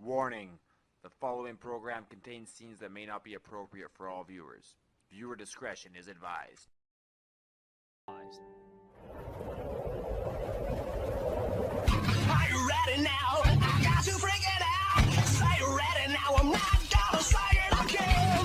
Warning: the following program contains scenes that may not be appropriate for all viewers. Viewer discretion is advised. Are you ready now? I got to bring it out. Say you're ready now. I'm not gonna say it again.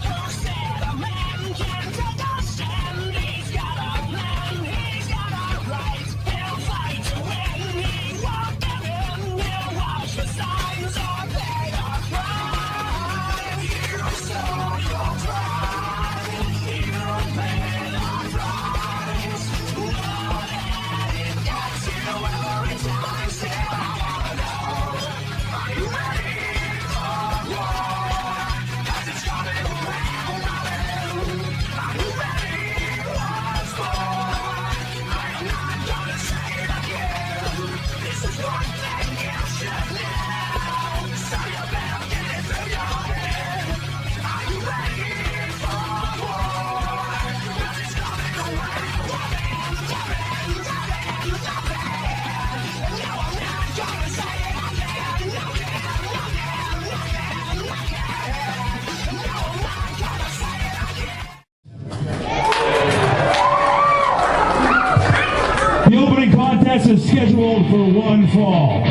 Who said a man can't take a stand? He's got a plan. He's got a right. He'll fight to win. He won't give in. He'll watch the signs or pay a crime. You stole your pride. You paid a price. Know that it gets you every time. Still, I wanna know, are you ready for war? 'Cause it's coming around. Are you ready once more? I am not gonna say it again. This is one thing you should know. So you better get it through your head. Are you ready for war? 'Cause it's coming around. No, I'm not gonna say it again. No, I'm not gonna say it again. The opening contest is scheduled for one fall.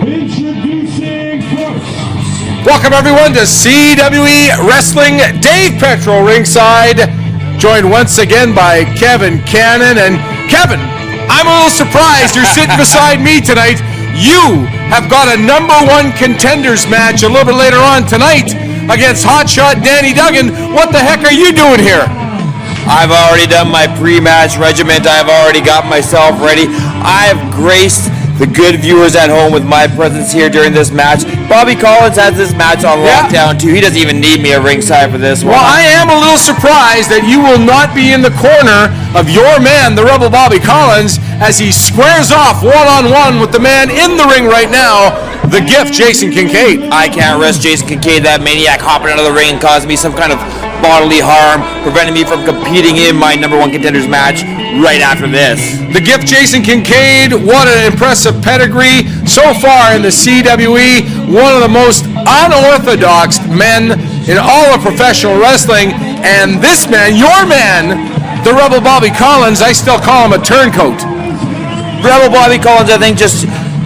Introducing first. Welcome everyone to CWE Wrestling. Dave Petrol ringside, joined once again by Kevin Cannon. And Kevin, I'm a little surprised you're sitting beside me tonight. You have got a #1 contenders match a little bit later on tonight against hotshot Danny Duggan. What the heck are you doing here? I've already done my pre-match regiment. I've already got myself ready. I've graced the good viewers at home with my presence here during this match. Bobby Collins has this match on lockdown too. He doesn't even need me at ringside for this one. Well, I am a little surprised that you will not be in the corner of your man, the Rebel Bobby Collins, as he squares off one-on-one with the man in the ring right now, the Gift, Jason Kincaid. I can't risk Jason Kincaid, that maniac, hopping out of the ring and causing me some kind of bodily harm, preventing me from competing in my #1 contenders match right after this. The Gift, Jason Kincaid, what an impressive pedigree so far in the CWE. One of the most unorthodox men in all of professional wrestling. And this man, your man, the Rebel Bobby Collins, I still call him a turncoat. Rebel Bobby Collins, I think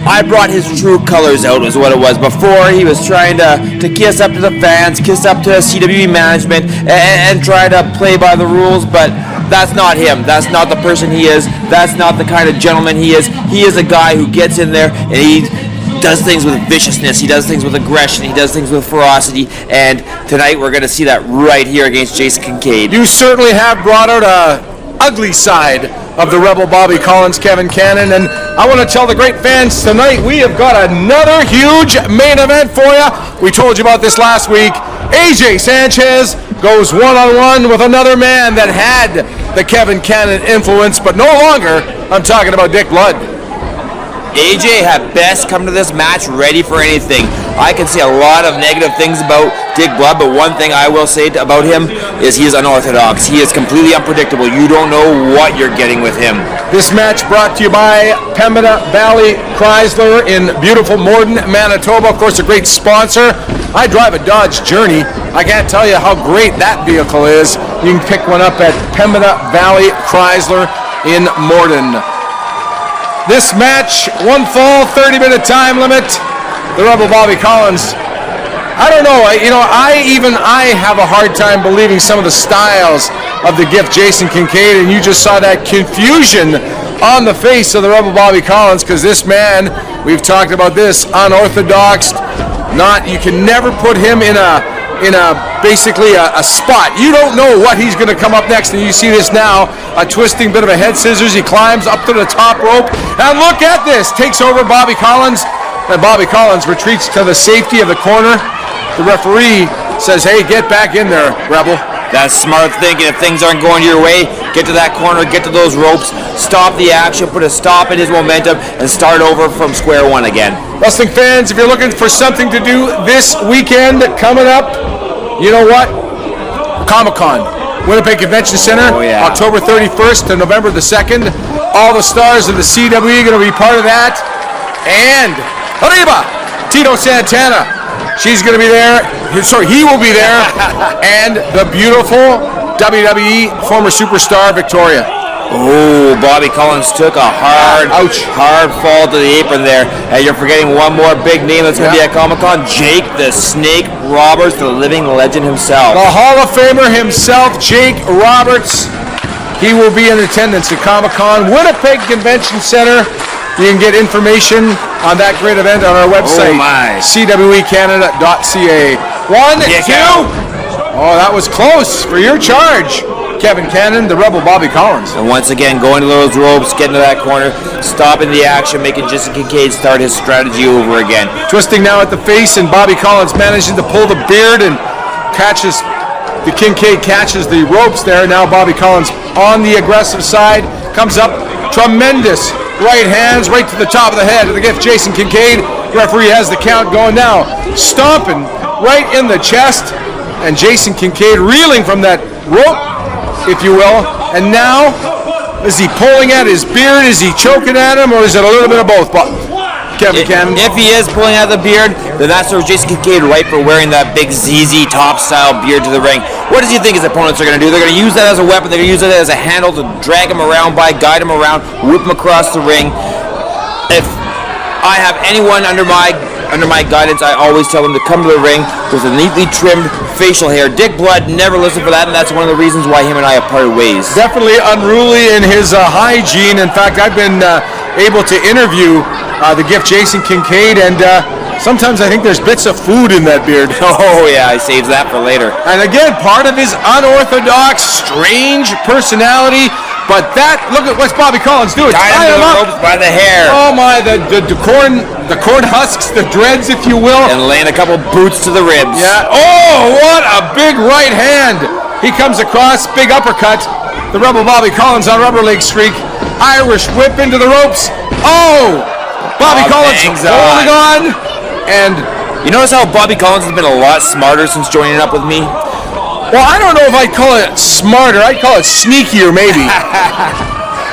I brought his true colors out, is what it was. Before, he was trying to kiss up to the fans, kiss up to CWE management, and try to play by the rules, but that's not him. That's not the person he is. That's not the kind of gentleman he is. He is a guy who gets in there and he does things with viciousness. He does things with aggression. He does things with ferocity, and tonight we're going to see that right here against Jason Kincaid. You certainly have brought out a ugly side of the Rebel Bobby Collins, Kevin Cannon, and I want to tell the great fans tonight we have got another huge main event for you. We told you about this last week. AJ Sanchez goes one-on-one with another man that had the Kevin Cannon influence, but no longer. I'm talking about Dick Blood. AJ had best come to this match ready for anything. I can say a lot of negative things about Dick Blood, but one thing I will say about him is he is unorthodox. He is completely unpredictable. You don't know what you're getting with him. This match brought to you by Pembina Valley Chrysler in beautiful Morden, Manitoba. Of course, a great sponsor. I drive a Dodge Journey. I can't tell you how great that vehicle is. You can pick one up at Pembina Valley Chrysler in Morden. This match, one fall, 30-minute time limit. The Rebel Bobby Collins. I don't know. I have a hard time believing some of the styles of the Gift, Jason Kincaid, and you just saw that confusion on the face of the Rebel Bobby Collins, because this man, we've talked about this, unorthodox. You can never put him in basically a spot. You don't know what he's going to come up next, and you see this now, a twisting bit of a head scissors. He climbs up to the top rope, and look at this, takes over Bobby Collins, and Bobby Collins retreats to the safety of the corner. The referee says, hey, get back in there, Rebel. That's smart thinking. If things aren't going your way, get to that corner, get to those ropes, stop the action, put a stop in his momentum, and start over from square one again. Wrestling fans, if you're looking for something to do this weekend coming up, you know what? Comic-Con, Winnipeg Convention Center, October 31st to November the 2nd. All the stars of the CWE are going to be part of that. And Arriba, Tito Santana, she's going to be there. Sorry, he will be there. And the beautiful WWE former superstar Victoria. Oh, Bobby Collins took a hard fall to the apron there. You're forgetting one more big name that's going to be at Comic-Con. Jake the Snake Roberts, the living legend himself. The Hall of Famer himself, Jake Roberts. He will be in attendance at Comic-Con, Winnipeg Convention Center. You can get information on that great event on our website, CWEcanada.ca. 1, 2. Oh, that was close for your charge. Kevin Cannon, the Rebel Bobby Collins. And once again, going to those ropes, getting to that corner, stopping the action, making Jason Kincaid start his strategy over again. Twisting now at the face, and Bobby Collins managing to pull the beard and catches, the Kincaid catches the ropes there. Now Bobby Collins on the aggressive side, comes up, tremendous right hands right to the top of the head of the gift, Jason Kincaid. Referee has the count going now, stomping right in the chest, and Jason Kincaid reeling from that rope, if you will. And now, is he pulling at his beard? Is he choking at him? Or is it a little bit of both? Kevin Cannon. If he is pulling at the beard, then that's where Jason Kincaid right for wearing that big ZZ Top style beard to the ring. What does he think his opponents are going to do? They're going to use that as a weapon. They're going to use it as a handle to drag him around by, guide him around, whip him across the ring. If I have anyone under my guidance, I always tell them to come to the ring with a neatly trimmed facial hair. Dick Blood never listened for that, and that's one of the reasons why him and I have parted ways. Definitely unruly in his hygiene. In fact, I've been able to interview the gift Jason Kincaid, and sometimes I think there's bits of food in that beard. Oh yeah, he saves that for later. And again, part of his unorthodox, strange personality. But that, look at what's Bobby Collins doing. Tie him up by the hair. Oh my, the corn husks, the dreads, if you will. And laying a couple boots to the ribs. Yeah. Oh, what a big right hand. He comes across, big uppercut. The Rebel Bobby Collins on rubber leg streak. Irish whip into the ropes. Oh, Bobby Collins holding on. And you notice how Bobby Collins has been a lot smarter since joining up with me? Well, I don't know if I'd call it smarter. I'd call it sneakier, maybe.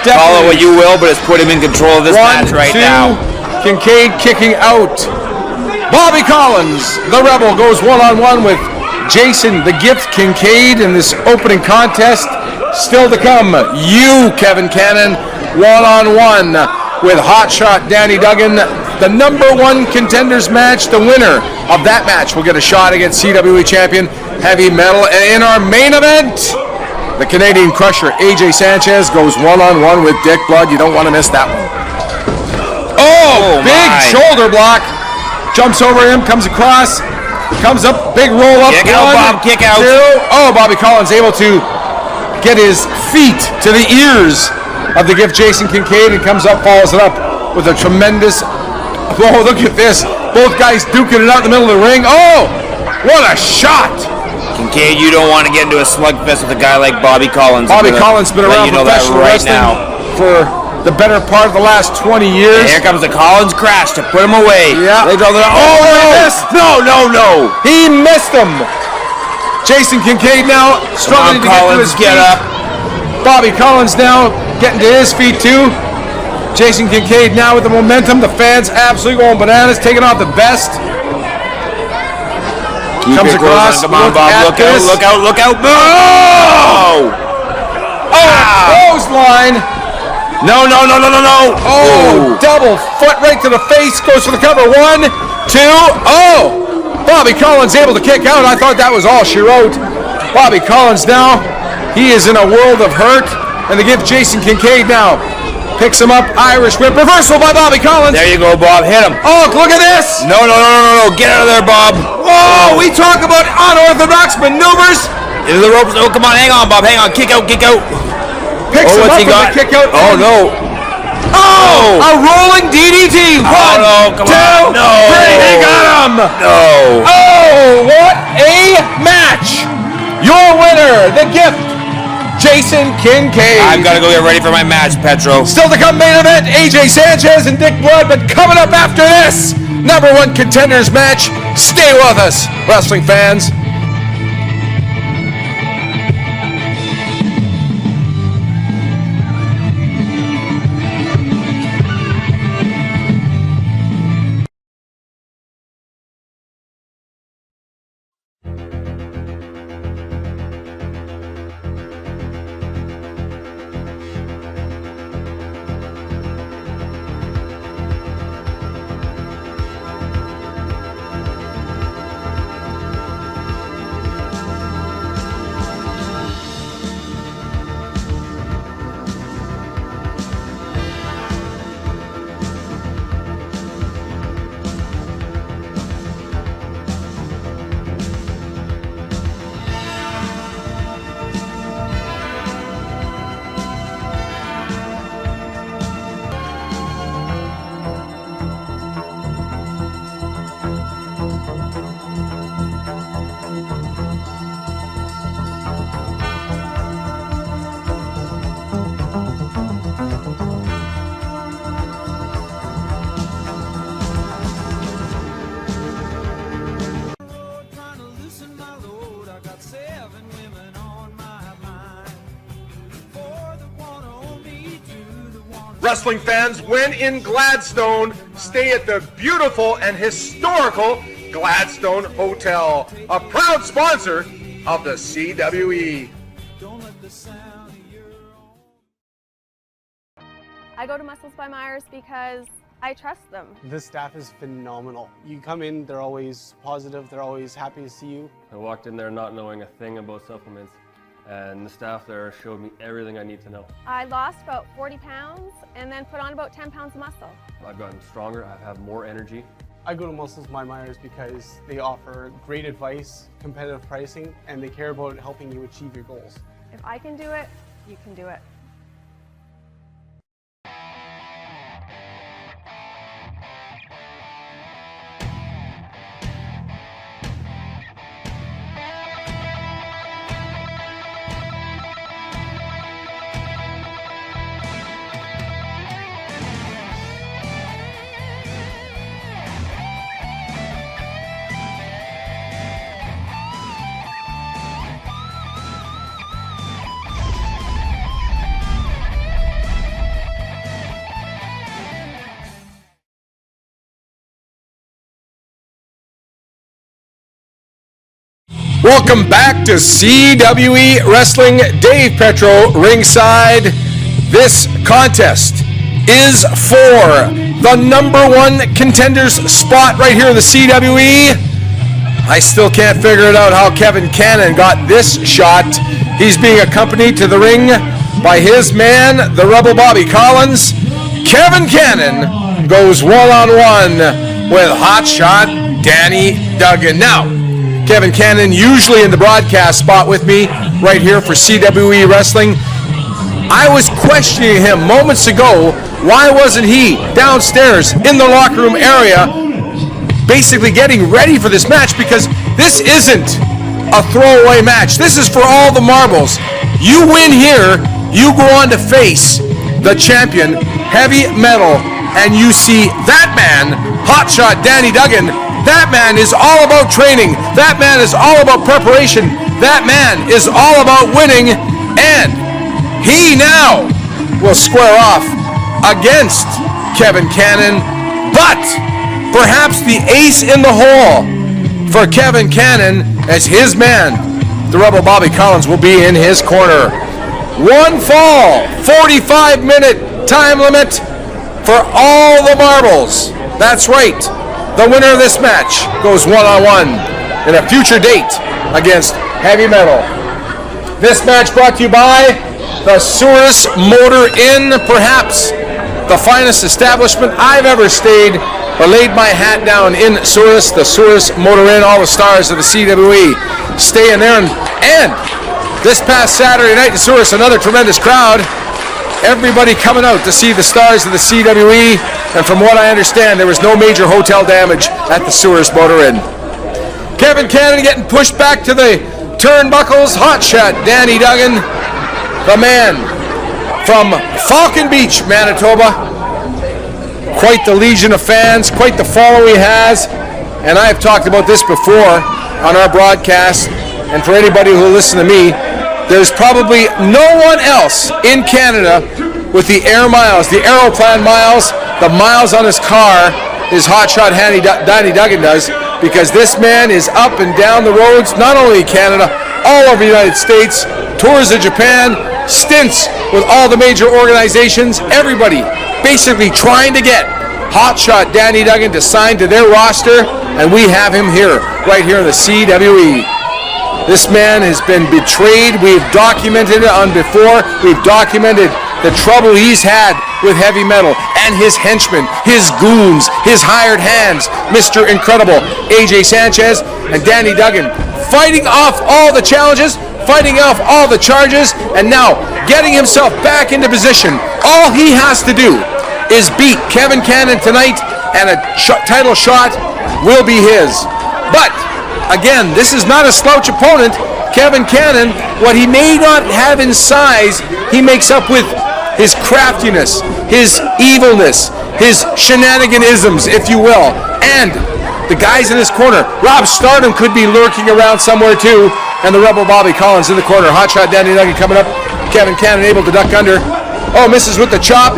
Call it what you will, but it's put him in control of this match right now. Kincaid kicking out. Bobby Collins, the Rebel, goes one-on-one with Jason, the Gift Kincaid in this opening contest. Still to come, you, Kevin Cannon, one-on-one with hotshot Danny Duggan. The #1 contenders match, the winner of that match will get a shot against CWE champion Heavy Metal. And in our main event, the Canadian Crusher AJ Sanchez goes one-on-one with Dick Blood. You don't want to miss that one. Oh, big shoulder block. Jumps over him, comes across, comes up, big roll up. Kick out, Bob, kick out. 2. Oh, Bobby Collins able to get his feet to the ears of the gift Jason Kincaid, and comes up, follows it up with a tremendous, oh, look at this. Both guys duking it out in the middle of the ring. Oh, what a shot. Kincaid, you don't want to get into a slugfest with a guy like Bobby Collins. Bobby Collins been around professional wrestling for the better part of the last 20 years. And here comes the Collins crash to put him away. Yeah. No. He missed him. Jason Kincaid now struggling to get to his feet. Get up. Bobby Collins now getting to his feet too. Jason Kincaid now with the momentum. The fans absolutely going bananas, taking off the vest. Comes across. Come on, Bob. Look out. Oh! Clothesline. No. Oh, double foot right to the face. Goes for the cover. 1, 2. Oh! Bobby Collins able to kick out. I thought that was all she wrote. Bobby Collins now. He is in a world of hurt. And they give Jason Kincaid now. Picks him up. Irish whip. Reversal by Bobby Collins. There you go, Bob. Hit him. Oh, look at this. No. Get out of there, Bob. Oh, we talk about unorthodox maneuvers. Into the ropes. Oh, come on. Hang on, Bob. Hang on. Kick out. Picks him up with a kick out. Oh, no. Oh, a rolling DDT. 1, 2, 3. He got him. No. Oh, what a match. Your winner, the gift, Jason Kincaid. I've got to go get ready for my match, Petro. Still to come main event, AJ Sanchez and Dick Blood, but coming up after this, #1 Contenders match. Stay with us, wrestling fans. Wrestling fans, when in Gladstone, stay at the beautiful and historical Gladstone Hotel, a proud sponsor of the CWE. I go to Muscles by Myers because I trust them. The staff is phenomenal. You come in, they're always positive, they're always happy to see you. I walked in there not knowing a thing about supplements, and the staff there showed me everything I need to know. I lost about 40 pounds and then put on about 10 pounds of muscle. I've gotten stronger, I have more energy. I go to Muscles by Myers because they offer great advice, competitive pricing, and they care about helping you achieve your goals. If I can do it, you can do it. Welcome back to CWE Wrestling. Dave Petro ringside. This contest is for the #1 Contenders spot right here in the CWE. I still can't figure it out how Kevin Cannon got this shot. He's being accompanied to the ring by his man, the Rebel Bobby Collins. Kevin Cannon goes one-on-one with hotshot Danny Duggan. Now, Kevin Cannon, usually in the broadcast spot with me right here for CWE Wrestling. I was questioning him moments ago, why wasn't he downstairs in the locker room area basically getting ready for this match, because this isn't a throwaway match. This is for all the marbles. You win here, you go on to face the champion, Heavy Metal, and you see that man, hotshot Danny Duggan. That man is all about training. That man is all about preparation. That man is all about winning. And he now will square off against Kevin Cannon. But perhaps the ace in the hole for Kevin Cannon, as his man, the Rebel Bobby Collins, will be in his corner. One fall, 45-minute time limit for all the marbles. That's right. The winner of this match goes one-on-one in a future date against Heavy Metal. This match brought to you by the Souris Motor Inn, perhaps the finest establishment I've ever stayed or laid my hat down in Souris, the Souris Motor Inn. All the stars of the CWE stay in there. And this past Saturday night in Souris, another tremendous crowd. Everybody coming out to see the stars of the CWE, and from what I understand, there was no major hotel damage at the Souris Motor Inn. Kevin Cannon getting pushed back to the turnbuckles. Hotshot Danny Duggan the man from Falcon Beach, Manitoba. Quite the legion of fans, quite the follow he has. And I have talked about this before on our broadcast. And for anybody who will listen to me, there's probably no one else in Canada with the air miles, the Aeroplan miles, the miles on his car, his hotshot Danny Duggan does, because this man is up and down the roads, not only in Canada, all over the United States, tours of Japan, stints with all the major organizations, everybody basically trying to get hotshot Danny Duggan to sign to their roster, and we have him here, right here in the CWE. This man has been betrayed. We've documented it on before. We've documented the trouble he's had with heavy metal and his henchmen, his goons, his hired hands, Mr. Incredible, AJ Sanchez and Danny Duggan, fighting off all the challenges, fighting off all the charges, and now getting himself back into position. All he has to do is beat Kevin Cannon tonight, and a title shot will be his. But again, this is not a slouch opponent. Kevin Cannon, what he may not have in size, he makes up with his craftiness, his evilness, his shenaniganisms, if you will. And the guys in his corner, Rob Stardom could be lurking around somewhere too, and the Rebel Bobby Collins in the corner. Hotshot Danny Duggan coming up. Kevin Cannon able to duck under. Oh, misses with the chop.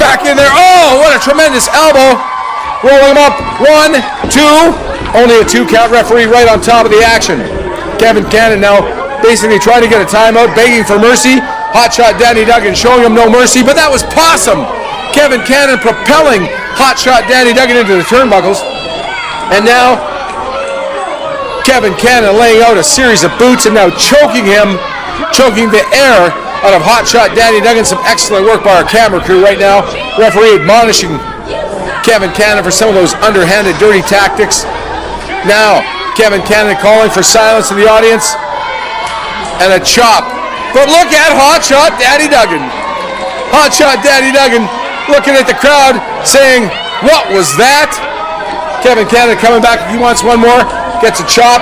Back in there. Oh, what a tremendous elbow. Rolling him up. 1, 2. Only a 2 count. Referee right on top of the action. Kevin Cannon now basically trying to get a timeout, begging for mercy. Hotshot Danny Duggan showing him no mercy, but that was possum. Kevin Cannon propelling Hotshot Danny Duggan into the turnbuckles. And now Kevin Cannon laying out a series of boots and now choking him, choking the air out of Hotshot Danny Duggan. Some excellent work by our camera crew right now. Referee admonishing Kevin Cannon for some of those underhanded, dirty tactics. Now Kevin Cannon calling for silence in the audience. And a chop. But look at Hotshot Danny Duggan. Hotshot Danny Duggan looking at the crowd saying, what was that? Kevin Cannon coming back if he wants one more. Gets a chop.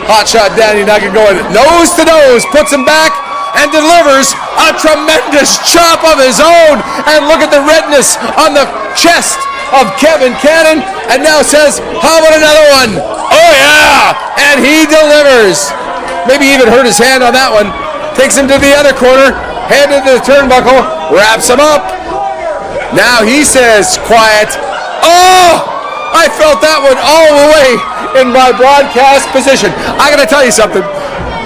Hotshot Danny Duggan going nose to nose. Puts him back and delivers a tremendous chop of his own. And look at the redness on the chest of Kevin Cannon. And now says, how about another one? Oh yeah! And he delivers. Maybe even hurt his hand on that one. Takes him to the other corner. Hand into the turnbuckle. Wraps him up. Now he says, quiet. Oh! I felt that one all the way in my broadcast position. I gotta tell you something.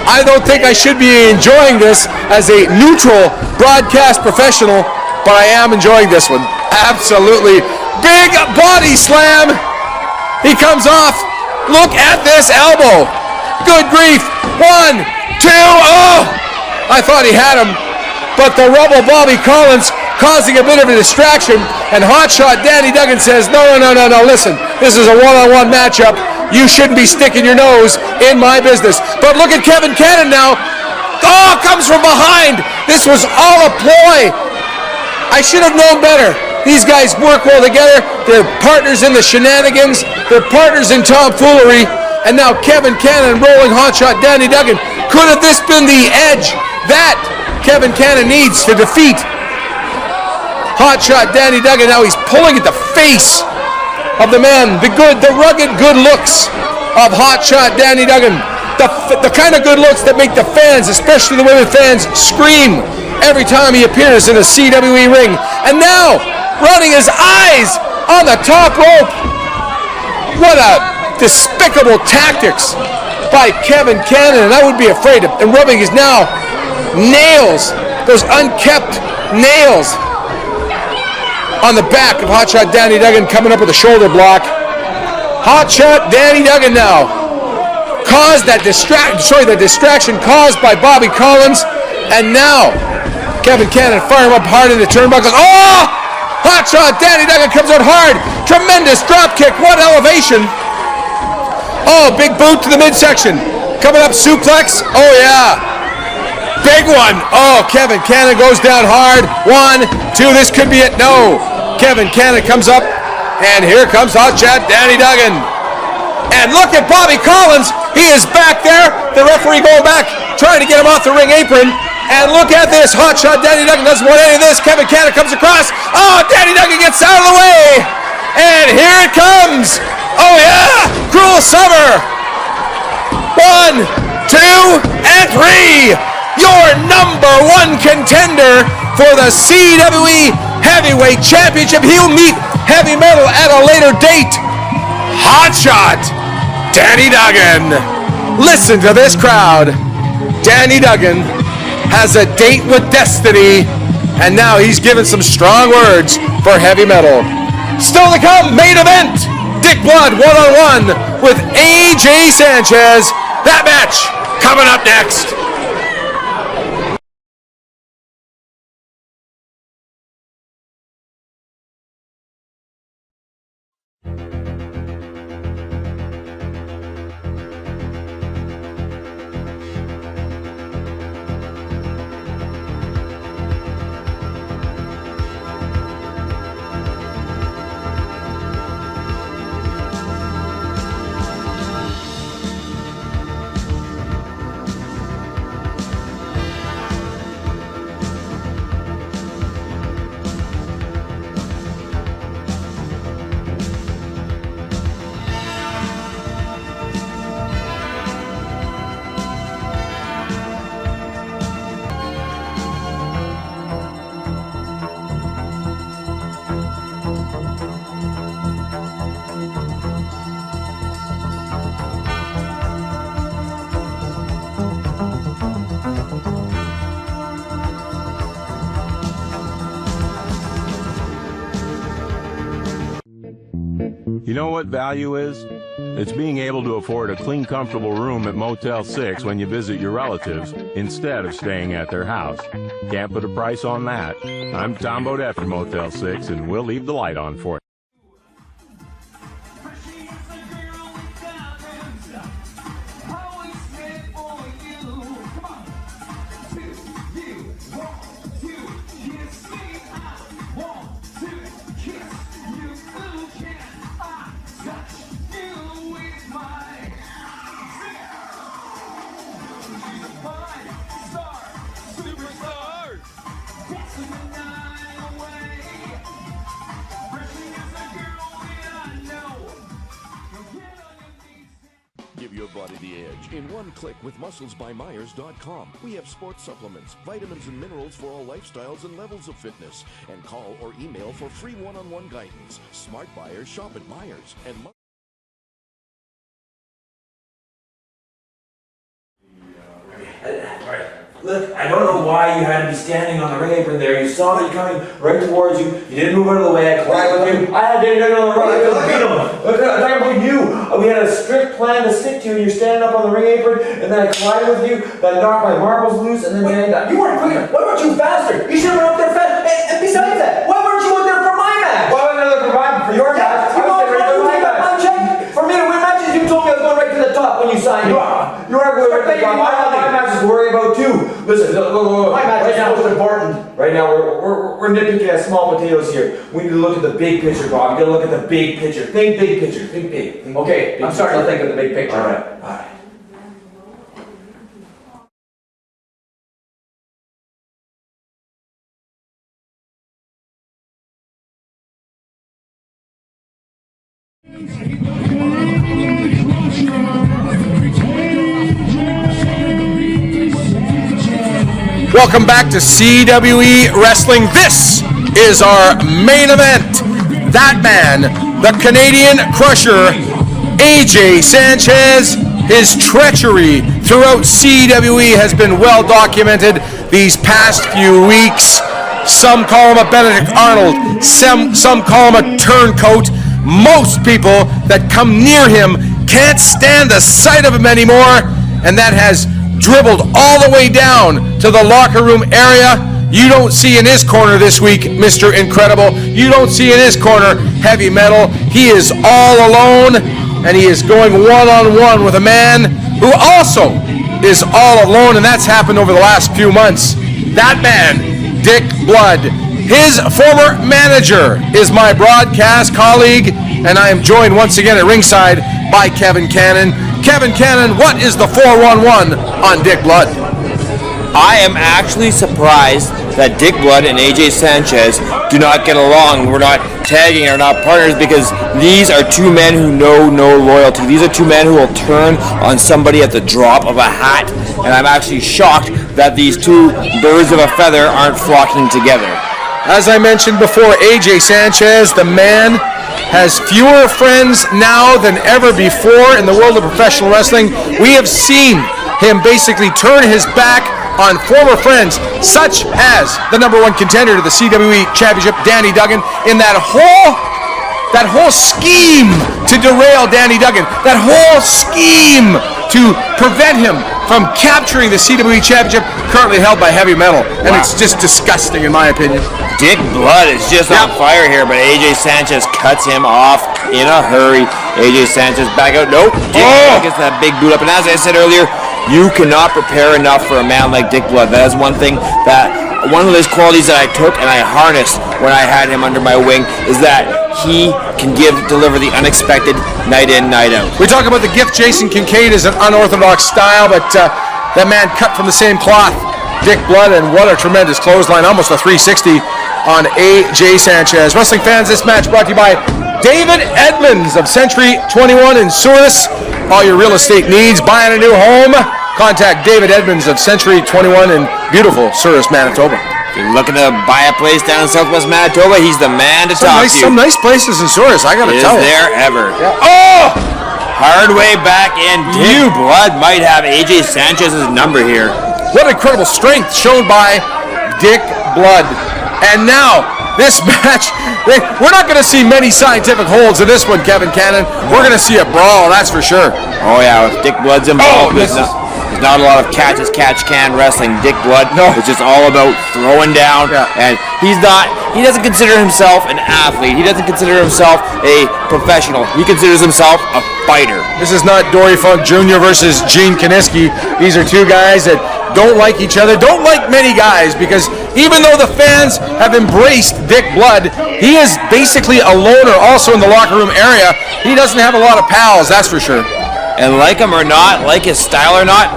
I don't think I should be enjoying this as a neutral broadcast professional, but I am enjoying this one. Absolutely. Big body slam. He comes off. Look at this elbow. Good grief. 1, 2. Oh! I thought he had him. But the Rebel Bobby Collins causing a bit of a distraction. And Hotshot Danny Duggan says, no, listen. This is a one-on-one matchup. You shouldn't be sticking your nose in my business. But look at Kevin Cannon now. Oh, comes from behind. This was all a ploy. I should have known better. These guys work well together. They're partners in the shenanigans. They're partners in tomfoolery. And now Kevin Cannon rolling Hotshot Danny Duggan. Could have this been the edge that Kevin Cannon needs to defeat Hotshot Danny Duggan? Now he's pulling at the face of the man, the rugged good looks of Hotshot Danny Duggan. The kind of good looks that make the fans, especially the women fans, scream every time he appears in a CWE ring. And now, running his eyes on the top rope. What a despicable tactics by Kevin Cannon, and I would be afraid of, and rubbing his now nails, those unkept nails on the back of Hotshot Danny Duggan, coming up with a shoulder block. Hotshot Danny Duggan now caused that distraction caused by Bobby Collins, and now Kevin Cannon firing up hard in the turnbuckles. Oh! Hotshot Danny Duggan comes out hard. Tremendous drop kick. What elevation. Oh, big boot to the midsection. Coming up, suplex. Oh, yeah. Big one. Oh, Kevin Cannon goes down hard. 1, 2, this could be it. No. Kevin Cannon comes up, and here comes Hotshot Danny Duggan. And look at Bobby Collins. He is back there. The referee going back, trying to get him off the ring apron. And look at this hot shot. Danny Duggan doesn't want any of this. Kevin Cannon comes across. Oh, Danny Duggan gets out of the way. And here it comes. Oh, yeah. Cruel Summer. 1, 2, and 3. Your #1 contender for the CWE Heavyweight Championship. He'll meet Heavy Metal at a later date. Hot shot. Danny Duggan. Listen to this crowd. Danny Duggan has a date with destiny, and now he's given some strong words for Heavy Metal. Still to come, main event. Dick Blood one-on-one with AJ Sanchez. That match coming up next. You know what value is? It's being able to afford a clean, comfortable room at Motel 6 when you visit your relatives instead of staying at their house. Can't put a price on that. I'm Tom Bodette from Motel 6, and we'll leave the light on for you. Give your body the edge in one click with musclesbymyers.com. We have sports supplements, vitamins and minerals for all lifestyles and levels of fitness. And call or email for free one-on-one guidance. Smart buyers shop at Myers. And Look, I don't know why you had to be standing on the ring apron there. You saw me coming right towards you. You didn't move out of the way. I collided with you. I had Danny Duggan on the ring. I couldn't beat him. Look, I'm talking about you. We had a strict plan to stick to, and you're standing up on the ring apron, and then I collided with you. Then knocked my marbles loose, and then Danny Duggan. You weren't quick enough. Why weren't you faster? You should have been up there fast. And besides that, why weren't you out there for my match? Why wasn't I there for your match? You know, for me to win matches, you told me I was going right to the top when you signed me. You are going right to the top. I have my matches to worry about too. Listen, my match is most important. Right now, we're nitpicking at small potatoes here. We need to look at the big picture, Bob. You gotta look at the big picture. Think big picture. Think big. Think okay, big. I'm starting to think of the big picture. All right. Welcome back to CWE Wrestling. This is our main event. That man, the Canadian Crusher, AJ Sanchez. His treachery throughout CWE has been well documented these past few weeks. Some call him a Benedict Arnold. Some call him a turncoat. Most people that come near him can't stand the sight of him anymore, and that has dribbled all the way down to the locker room area. You don't see in his corner this week Mr. Incredible. You don't see in his corner Heavy Metal. He is all alone, and he is going one-on-one with a man who also is all alone, and that's happened over the last few months. That man, Dick Blood. His former manager is my broadcast colleague, and I am joined once again at ringside by Kevin Cannon. Kevin Cannon, what is the 411 on Dick Blood? I am actually surprised that Dick Blood and AJ Sanchez do not get along. We're not tagging or not partners, because these are two men who know no loyalty. These are two men who will turn on somebody at the drop of a hat, and I'm actually shocked that these two birds of a feather aren't flocking together. As I mentioned before, AJ Sanchez, the man, has fewer friends now than ever before in the world of professional wrestling. We have seen him basically turn his back on former friends, such as the #1 contender to the CWE Championship, Danny Duggan, in that whole scheme to derail Danny Duggan, that whole scheme to prevent him from capturing the CWE Championship, currently held by Heavy Metal. And it's just disgusting, in my opinion. Dick Blood is just on fire here, but AJ Sanchez cuts him off in a hurry. AJ Sanchez back out. Nope. Dick Blood gets that big boot up. And as I said earlier, you cannot prepare enough for a man like Dick Blood. That is one of those qualities that I took and I harnessed when I had him under my wing, is that he can deliver the unexpected night in, night out. We talk about the gift. Jason Kincaid is an unorthodox style, but that man cut from the same cloth, Dick Blood, and what a tremendous clothesline, almost a 360 on AJ Sanchez. Wrestling fans, this match brought to you by David Edmonds of Century 21 in Souris. All your real estate needs, buying a new home, contact David Edmonds of Century 21 in beautiful Souris, Manitoba. If you're looking to buy a place down in Southwest Manitoba, he's the man to talk to. Some nice places in Souris, I gotta tell you. Is there ever? Yeah. Oh! Hard way back in. Dick Blood might have AJ Sanchez's number here. What incredible strength shown by Dick Blood. And now, this match, we're not going to see many scientific holds in this one, Kevin Cannon. We're going to see a brawl, that's for sure. Oh yeah, if Dick Blood's involved, there's not a lot of catch-as-catch-can wrestling. Dick Blood, it's just all about throwing down, and he doesn't consider himself an athlete. He doesn't consider himself a professional. He considers himself a fighter. This is not Dory Funk Jr. versus Gene Kaniski. These are two guys that don't like each other, don't like many guys, because even though the fans have embraced Dick Blood, he is basically a loner also in the locker room area. He doesn't have a lot of pals, that's for sure. And like him or not, like his style or not,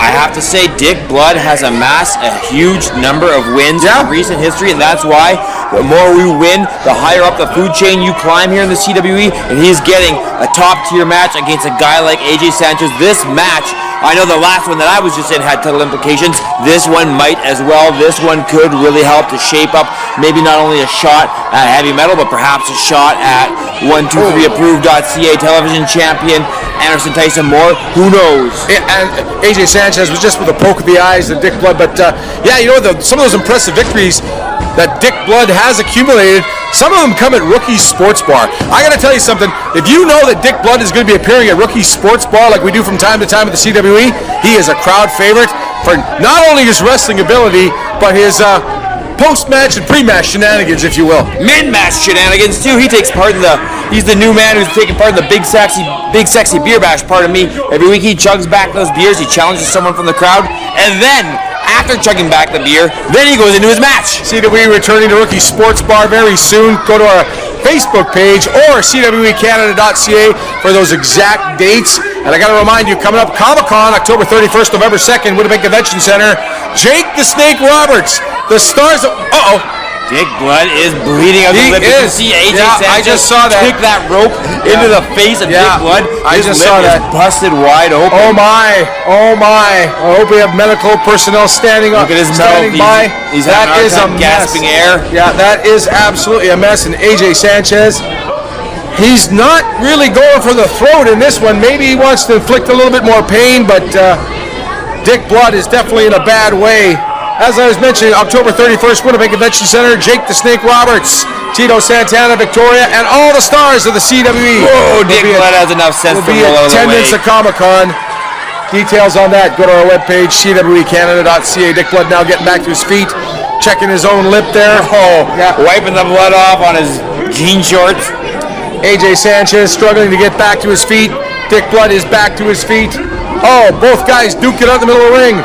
I have to say Dick Blood has amassed a huge number of wins in recent history, and that's why the more we win, the higher up the food chain you climb here in the CWE, and he's getting a top-tier match against a guy like AJ Sanchez. This match, I know the last one that I was just in had title implications. This one might as well. This one could really help to shape up maybe not only a shot at Heavy Metal, but perhaps a shot at 123approved.ca television champion Anderson Tyson Moore. Who knows? And AJ Sanchez was just with a poke of the eyes than Dick Blood, but some of those impressive victories that Dick Blood has accumulated, some of them come at Rookie Sports Bar. I gotta tell you something, if you know that Dick Blood is going to be appearing at Rookie Sports Bar like we do from time to time at the CWE, he is a crowd favorite for not only his wrestling ability, but his post-match and pre-match shenanigans, if you will. Mid-match shenanigans too. He's the new man who's taking part in the big sexy beer bash. Pardon me. Every week he chugs back those beers. He challenges someone from the crowd, and then after chugging back the beer, then he goes into his match. CWE returning to Rookie Sports Bar very soon. Go to our Facebook page or CWECanada.ca for those exact dates. And I got to remind you, coming up, Comic-Con, October 31st, November 2nd, Winnipeg Convention Center. Jake the Snake Roberts, the stars of... Dick Blood is bleeding out the lip. You can see AJ Sanchez I just saw that. Kick that rope into the face of Dick Blood. I just saw that. Busted wide open. Oh my. I hope we have medical personnel standing up. Look at his mouth. He's that is a gasping air. Yeah, that is absolutely a mess. And AJ Sanchez, he's not really going for the throat in this one. Maybe he wants to inflict a little bit more pain, but Dick Blood is definitely in a bad way. As I was mentioning, October 31st, Winnipeg Convention Center, Jake the Snake Roberts, Tito Santana, Victoria, and all the stars of the CWE. Whoa, Dick Blood has enough sense to roll out of the way. Attendance at Comic-Con. Details on that, go to our webpage, CWECanada.ca. Dick Blood now getting back to his feet, checking his own lip there. Wiping the blood off on his jean shorts. AJ Sanchez struggling to get back to his feet. Dick Blood is back to his feet. Both guys duke it out in the middle of the ring.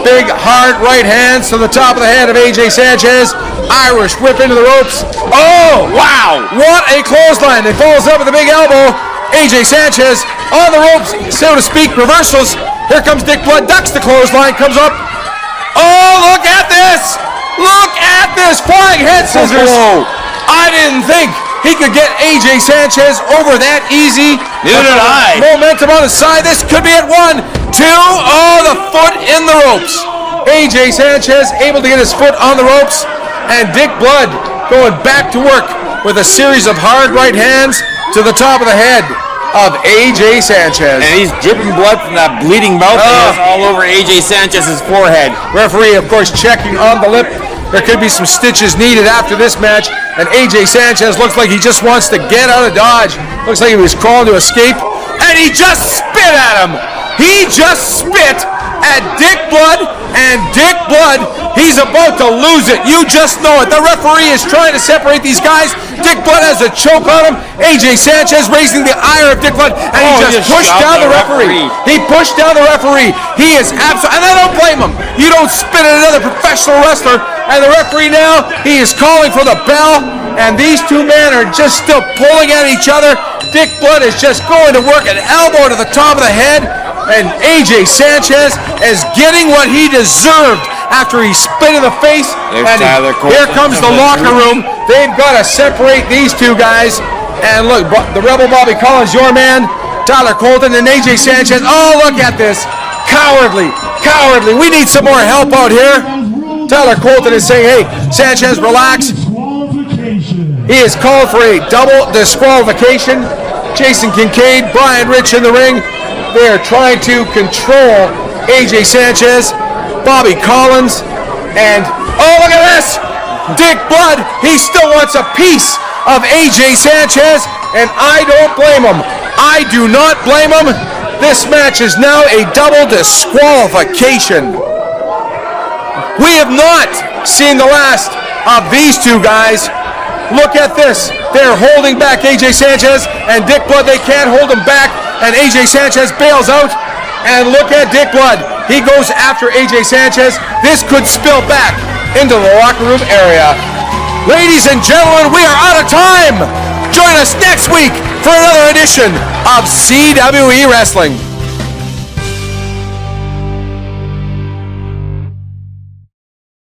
Big, hard right hands to the top of the head of AJ Sanchez. Irish whip into the ropes. Oh, wow. What a clothesline. It follows up with a big elbow. AJ Sanchez on the ropes, so to speak, reversals. Here comes Dick Blood, ducks the clothesline, comes up. Oh, look at this! Look at this! Flying head scissors! I didn't think he could get AJ Sanchez over that easy. Neither did I. Momentum on his side. This could be at 1, 2. Oh, the foot in the ropes. AJ Sanchez able to get his foot on the ropes. And Dick Blood going back to work with a series of hard right hands to the top of the head of AJ Sanchez. And he's dripping blood from that bleeding mouth he has all over AJ Sanchez's forehead. Referee, of course, checking on the lip. There could be some stitches needed after this match. And AJ Sanchez looks like he just wants to get out of Dodge. Looks like he was crawling to escape. And he just spit at him. He just spit at Dick Blood. And Dick Blood, he's about to lose it. You just know it. The referee is trying to separate these guys. Dick Blood has a choke on him. AJ Sanchez raising the ire of Dick Blood. And he just pushed down the referee. He pushed down the referee. He is absolutely, and I don't blame him. You don't spit at another professional wrestler. And the referee now, he is calling for the bell. And these two men are just still pulling at each other. Dick Blood is just going to work an elbow to the top of the head. And AJ Sanchez is getting what he deserved after he spit in the face. And here comes the locker room. They've got to separate these two guys. And look, the Rebel Bobby Collins, your man, Tyler Colton, and AJ Sanchez. Oh, look at this. Cowardly, cowardly. We need some more help out here. Tyler Colton is saying, hey, Sanchez, relax. He is called for a double disqualification. Jason Kincaid, Brian Rich in the ring. They are trying to control AJ Sanchez, Bobby Collins, and oh, look at this! Dick Blood, he still wants a piece of AJ Sanchez, and I don't blame him. I do not blame him. This match is now a double disqualification. We have not seen the last of these two guys. Look at this. They're holding back AJ Sanchez and Dick Blood. They can't hold him back. And AJ Sanchez bails out. And look at Dick Blood. He goes after AJ Sanchez. This could spill back into the locker room area. Ladies and gentlemen, we are out of time. Join us next week for another edition of CWE Wrestling.